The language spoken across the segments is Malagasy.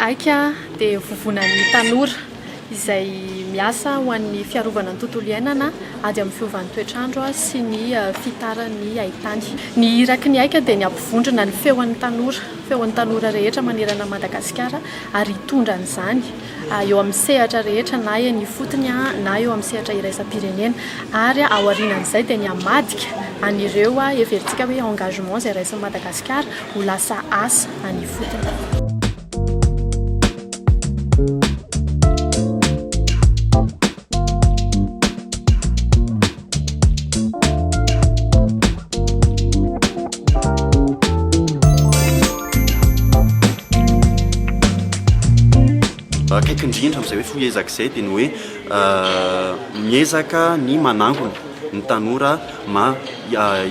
aika dia vovonan'ny tanora izay miasa ho an'ny fiarovana ny tontolo iainana ady amin'ny fiovan'ny toetrandro sy ny fitaran'ny haintany. Ny iraky ny aika dia ny ampivondrona ny feon'ny tanora rehetra manerana Madagasikara ary hitondra an'izany eo amin'ny sehatra rehetra na eny fotony na eo amin'ny sehatra iraisam-pirenena ary ao aorianan'izay dia ny hamadika an'ireo everitsika hoe engagement izay raisin'i Madagasikara ho lasa asa any fotony. Akaiky indrindra amin'izay hoe foezaka izay dia ny hoe miezaka ny manangona ny tanora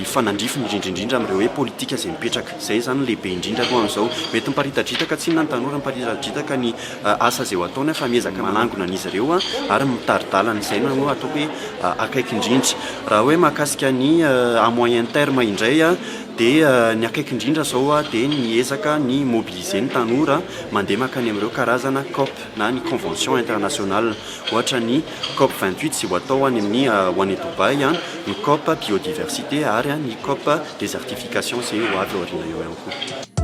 hifanandrifiny indrindra amin'ireo hoe politika izay mipetraka. Izay zany lehibe indrindra aloha amin'izao. Mety miparitadritaka tsinona ny tanora miparitadritaka ny asa izay ho ataony fa miezaka manangona an'izy ireo ary mitaridalana. Izay no ataoko hoe akaiky indrindra. Raha hoe mahakasika ny à moyen terme indray dia ny akaiky indrindra zao dia ny ezaka ny mobiliser ny tanora mandeha makany amin'ireo karazana COP na ny convention internationale, ohatra ny COP 28 sy ho atao any amin'ny ho any Dubai, ny COP biodiversité ary ny COP désertification izay ho avy aoriana eo ihany koa.